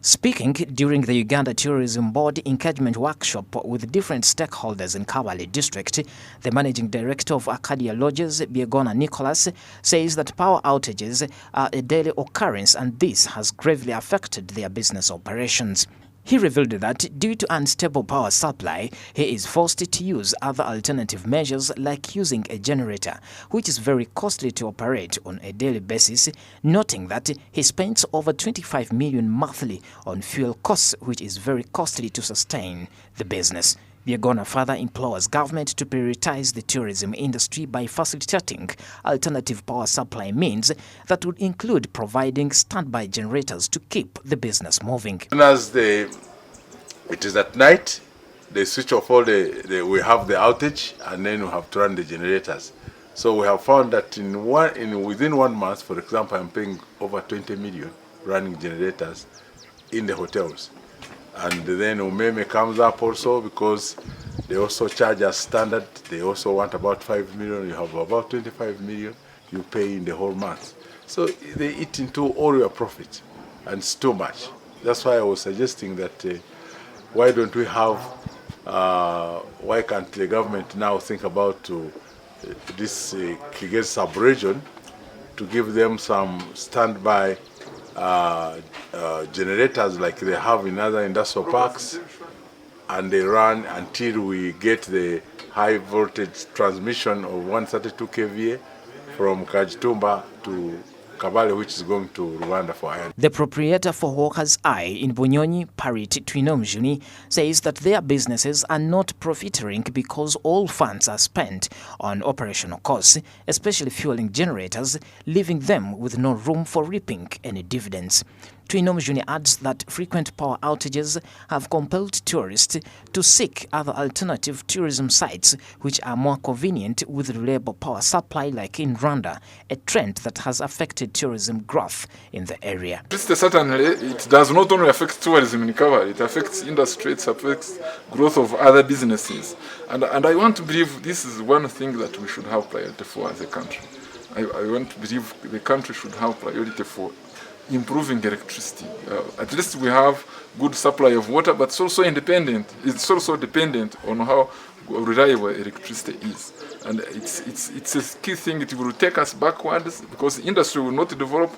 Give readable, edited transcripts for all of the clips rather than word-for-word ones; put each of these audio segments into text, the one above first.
Speaking during the Uganda Tourism Board engagement workshop with different stakeholders in Kabale district, the managing director of Arcadia Lodges, Biegona Nicholas, says that power outages are a daily occurrence and this has gravely affected their business operations. He revealed that due to unstable power supply, he is forced to use other alternative measures like using a generator, which is very costly to operate on a daily basis, noting that he spends over 25 million monthly on fuel costs, which is very costly to sustain the business. Biegona further implores government to prioritize the tourism industry by facilitating alternative power supply means that would include providing standby generators to keep the business moving. As it is at night, they switch off all we have the outage and then we have to run the generators. So we have found that within 1 month, for example, I'm paying over 20 million running generators in the hotels. And then Umeme comes up also because they also charge us standard. They also want about 5 million. You have about 25 million you pay in the whole month. So they eat into all your profit, and it's too much. That's why I was suggesting that why don't we have, why can't the government now think about this Kigezi sub-region to give them some standby generators like they have in other industrial parks, and they run until we get the high voltage transmission of 132 kVA from Kajitumba to Kabale, which is going to Rwanda for iron. The proprietor for Hawker's Eye in Bunyonyi, Parit Twinomjuni, says that their businesses are not profiteering because all funds are spent on operational costs, especially fueling generators, leaving them with no room for reaping any dividends. Twinomjuni adds that frequent power outages have compelled tourists to seek other alternative tourism sites which are more convenient with reliable power supply like in Rwanda, a trend that has affected tourism growth in the area. Certainly, it does not only affect tourism in Kabale, it affects industry, it affects growth of other businesses. And I want to believe this is one thing that we should have priority for as a country. I want to believe the country should have priority for improving electricity. At least we have good supply of water, but it's also independent. It's also dependent on how reliable electricity is. And it's a key thing. It will take us backwards because industry will not develop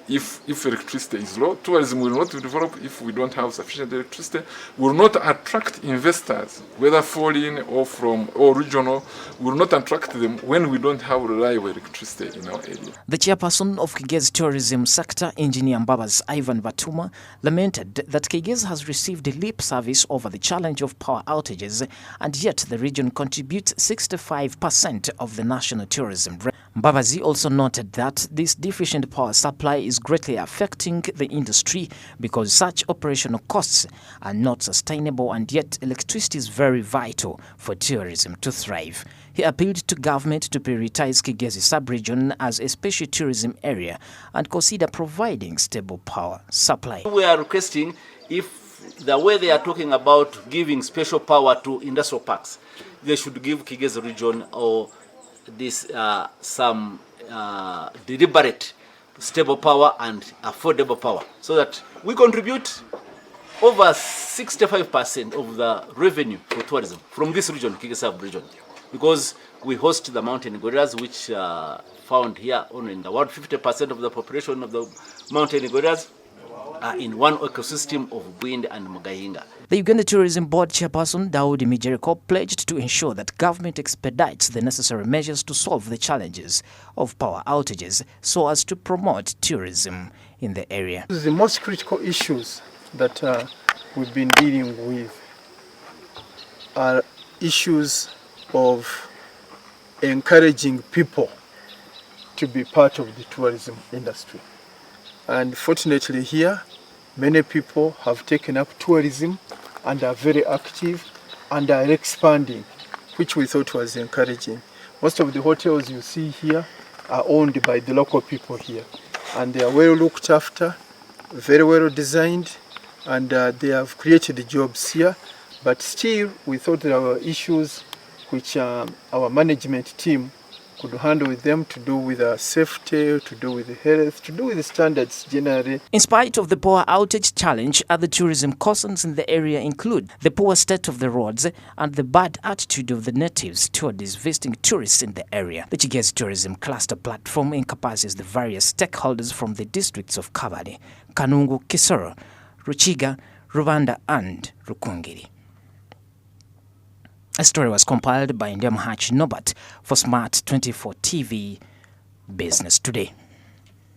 if electricity is low. Tourism will not develop if we don't have sufficient electricity. Will not attract investors, whether foreign or regional, will not attract them when we don't have reliable electricity in our area. The chairperson of Kigezi tourism sector, Engineer Mbabazi Ivan Batuma, lamented that Kigezi has received lip service over the challenge of power outages, and yet the region contributes 65% of the national tourism. Mbabazi also noted that this deficient power supply is greatly affecting the industry because such operational costs are not sustainable, and yet electricity is very vital for tourism to thrive. He appealed to government to prioritize Kigezi sub-region as a special tourism area and consider providing stable power supply. We are requesting, if the way they are talking about giving special power to industrial parks, they should give Kigezi region or this some deliberate stable power and affordable power, so that we contribute over 65% of the revenue for tourism from this region, Kigezi sub-region, because we host the mountain gorillas, which are found here only in the world. 50% of the population of the mountain gorillas are in one ecosystem of Bwindi and Mugahinga. The Uganda Tourism Board chairperson Daudi Mijeriko pledged to ensure that government expedites the necessary measures to solve the challenges of power outages so as to promote tourism in the area. The most critical issues that we've been dealing with are issues of encouraging people to be part of the tourism industry. And fortunately here, many people have taken up tourism and are very active and are expanding, which we thought was encouraging. Most of the hotels you see here are owned by the local people here, and they are well looked after, very well designed, and they have created jobs here. But still, we thought there were issues which our management team could handle with them, to do with safety, to do with health, to do with standards generally. In spite of the power outage challenge, other tourism concerns in the area include the poor state of the roads and the bad attitude of the natives towards visiting tourists in the area. The Kigezi Tourism Cluster Platform encompasses the various stakeholders from the districts of Kabale, Kanungu, Kisoro, Ruchiga, Rubanda and Rukungiri. A story was compiled by Ndemhachi Nobat for Smart 24 TV Business Today.